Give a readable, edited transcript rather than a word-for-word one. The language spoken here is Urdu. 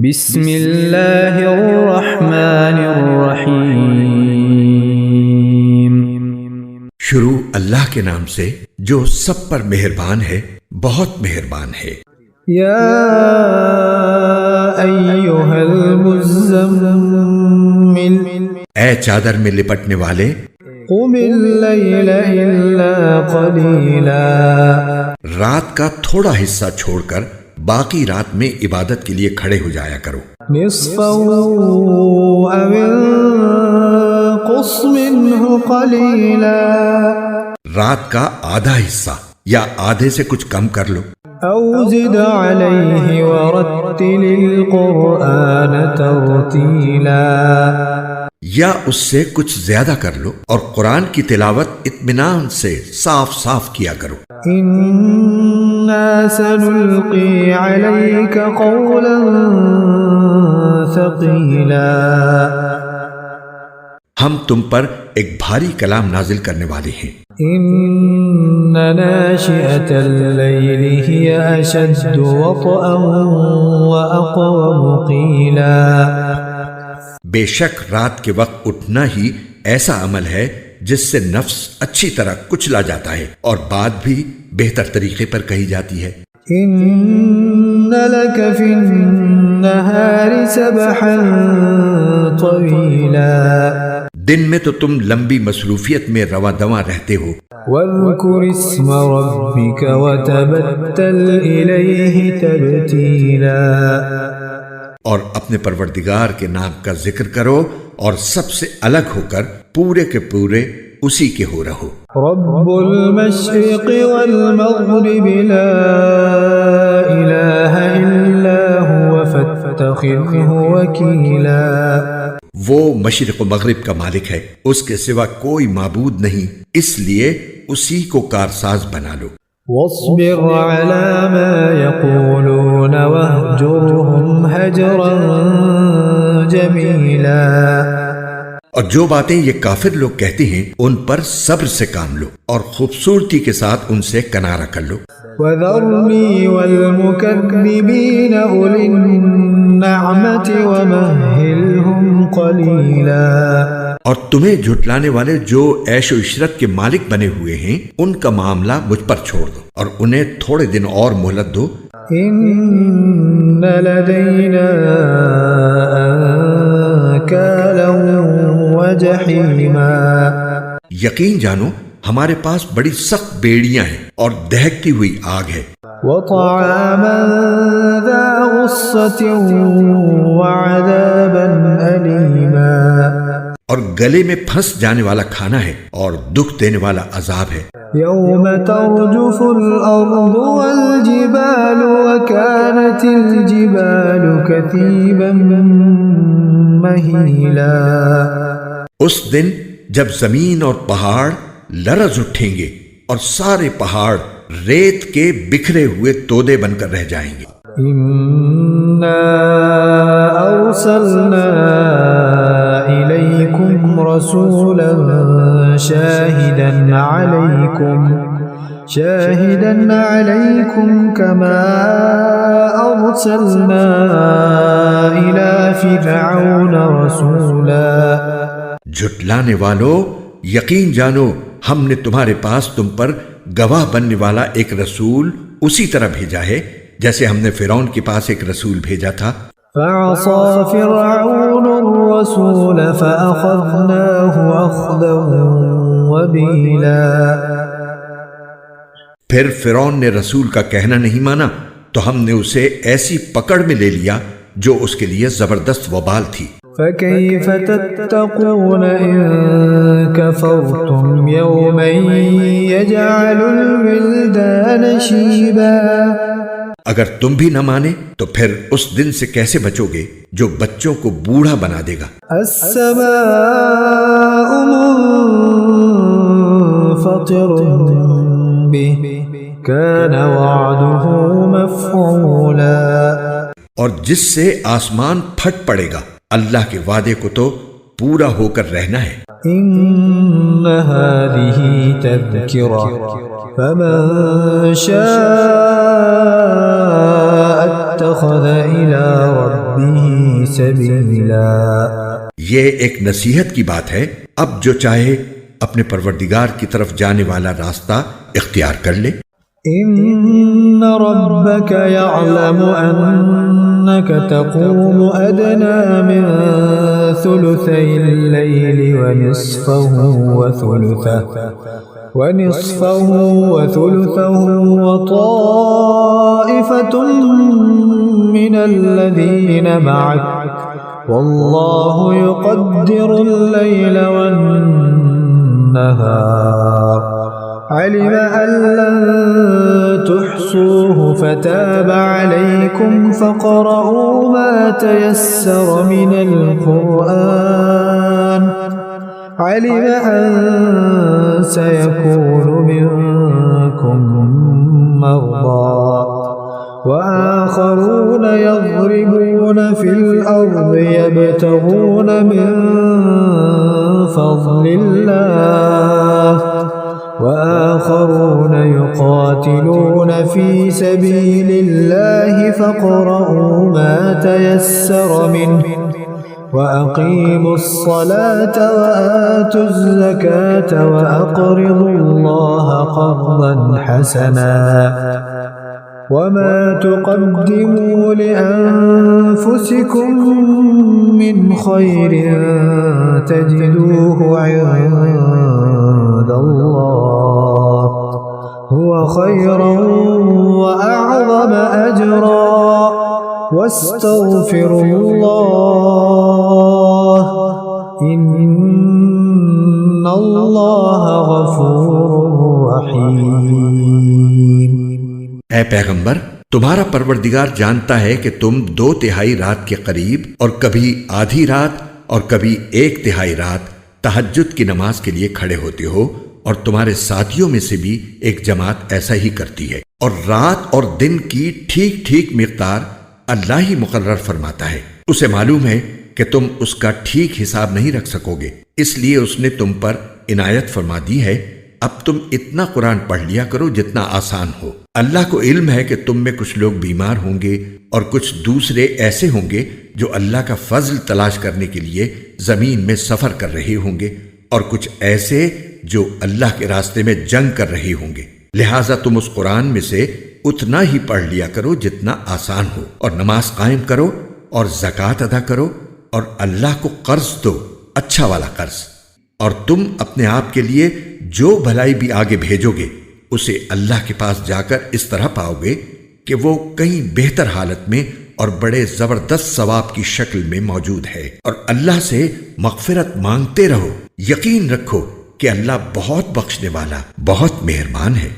بسم اللہ الرحمن الرحیم۔ شروع اللہ کے نام سے جو سب پر مہربان ہے، بہت مہربان ہے۔ یا ایھا المزمل، اے چادر میں لپٹنے والے، قم اللیل الا قلیلا، رات کا تھوڑا حصہ چھوڑ کر باقی رات میں عبادت کے لیے کھڑے ہو جایا کرو۔ نصفہ او انقص منہ قلیلا، رات کا آدھا حصہ یا آدھے سے کچھ کم کر لو۔ او زد علیہ ورتل القرآن ترتیلا، یا اس سے کچھ زیادہ کر لو اور قرآن کی تلاوت اطمینان سے صاف صاف کیا کرو۔ انا سنلقی علیک قولا ثقیلا، ہم تم پر ایک بھاری کلام نازل کرنے والے ہیں۔ ان ناشئة اللیل ہی اشد وطئا واقوم قیلا، بے شک رات کے وقت اٹھنا ہی ایسا عمل ہے جس سے نفس اچھی طرح کچلا جاتا ہے اور بات بھی بہتر طریقے پر کہی جاتی ہے۔ ان لک فی النہار سبحا طویلا، دن میں تو تم لمبی مصروفیت میں رواں دواں رہتے ہو۔ واذکر اسم ربک وتبتل الیہ تبتیلا، اور اپنے پروردگار کے نام کا ذکر کرو اور سب سے الگ ہو کر پورے کے پورے اسی کے ہو رہو۔ رب المشرق والمغرب لا الہ الا هو فاتخذہ وکیلا، وہ مشرق و مغرب کا مالک ہے، اس کے سوا کوئی معبود نہیں، اس لیے اسی کو کارساز بنا لو۔ واصبر على ما يقولون واهجرهم هجرا جميلا، اور جو باتیں یہ کافر لوگ کہتے ہیں ان پر صبر سے کام لو اور خوبصورتی کے ساتھ ان سے کنارہ کر لو۔ وذرني والمكذبين أولي النعمة ومهلهم قليلا، اور تمہیں جھٹلانے والے جو عیش و عشرت کے مالک بنے ہوئے ہیں ان کا معاملہ مجھ پر چھوڑ دو اور انہیں تھوڑے دن اور مہلت دو۔ ان لدینا انکالا وجحیما، یقین جانو ہمارے پاس بڑی سخت بیڑیاں ہیں اور دہکتی ہوئی آگ ہے۔ وطعاما ذا غصة وعذابا أليما، اور گلے میں پھنس جانے والا کھانا ہے اور دکھ دینے والا عذاب ہے۔ يوم ترجف الأرض والجبال وكانت الجبال كثيبا مهيلا، اس دن جب زمین اور پہاڑ لرز اٹھیں گے اور سارے پہاڑ ریت کے بکھرے ہوئے تودے بن کر رہ جائیں گے۔ إنا أرسلنا إليكم رسولا شاهدا عليكم كما أرسلنا إلى فرعون رسولا، جھٹلانے والو یقین جانو ہم نے تمہارے پاس تم پر گواہ بننے والا ایک رسول اسی طرح بھیجا ہے جیسے ہم نے فرعون کے پاس ایک رسول بھیجا تھا۔ فعصى فرعون الرسول فأخذناه أخذا وبيلا، پھر فرعون نے رسول کا کہنا نہیں مانا تو ہم نے اسے ایسی پکڑ میں لے لیا جو اس کے لیے زبردست وبال تھی۔ فكيف تتقون إن كفرتم يوما يجعل الولدان شيبا، اگر تم بھی نہ مانے تو پھر اس دن سے کیسے بچو گے جو بچوں کو بوڑھا بنا دے گا۔ السماء منفطر به كان وعده مفعولا، اور جس سے آسمان پھٹ پڑے گا اللہ کے وعدے کو تو پورا ہو کر رہنا ہے۔ ان هذه تذکرہ فمن شاء اتخذ الى ربه به سبيلا. یہ ایک نصیحت کی بات ہے. اب جو چاہے اپنے پروردگار کی طرف جانے والا راستہ اختیار کر لے. إن ربك يعلم أنك تقوم أدنى من ثلثي الليل ونصفه وثلثه وطائفة من الذين معك والله يقدر الليل والنهار علم أن لن تحصوه فتاب عليكم فاقرؤوا ما تيسر من القرآن علم أن سيكون منكم مرضى وآخرون يضربون في الأرض يبتغون من فضل الله وآخرون يقاتلون في سبيل الله فاقرؤوا ما تيسر منه وأقيموا الصلاة وآتوا الزكاة وأقرضوا الله قرضا حسنا وما تقدموا لأنفسكم من خير تجدوه عند الله هو خيرا وأعظم أجرا واستغفروا الله إن الله غفور رحيم. اے پیغمبر، تمہارا پروردگار جانتا ہے کہ تم 2/3 رات کے قریب اور کبھی آدھی رات اور کبھی 1/3 رات تہجد کی نماز کے لیے کھڑے ہوتے ہو، اور تمہارے ساتھیوں میں سے بھی ایک جماعت ایسا ہی کرتی ہے. اور رات اور دن کی ٹھیک ٹھیک مقدار اللہ ہی مقرر فرماتا ہے. اسے معلوم ہے کہ تم اس کا ٹھیک حساب نہیں رکھ سکو گے، اس لیے اس نے تم پر عنایت فرما دی ہے. اب تم اتنا قرآن پڑھ لیا کرو جتنا آسان ہو. اللہ کو علم ہے کہ تم میں کچھ لوگ بیمار ہوں گے اور کچھ دوسرے ایسے ہوں گے جو اللہ کا فضل تلاش کرنے کے لیے زمین میں سفر کر رہے ہوں گے، اور کچھ ایسے جو اللہ کے راستے میں جنگ کر رہے ہوں گے. لہٰذا تم اس قرآن میں سے اتنا ہی پڑھ لیا کرو جتنا آسان ہو، اور نماز قائم کرو اور زکوٰۃ ادا کرو اور اللہ کو قرض دو، اچھا والا قرض. اور تم اپنے آپ کے لیے جو بھلائی بھی آگے بھیجو گے اسے اللہ کے پاس جا کر اس طرح پاؤ گے کہ وہ کہیں بہتر حالت میں اور بڑے زبردست ثواب کی شکل میں موجود ہے. اور اللہ سے مغفرت مانگتے رہو. یقین رکھو کہ اللہ بہت بخشنے والا، بہت مہربان ہے.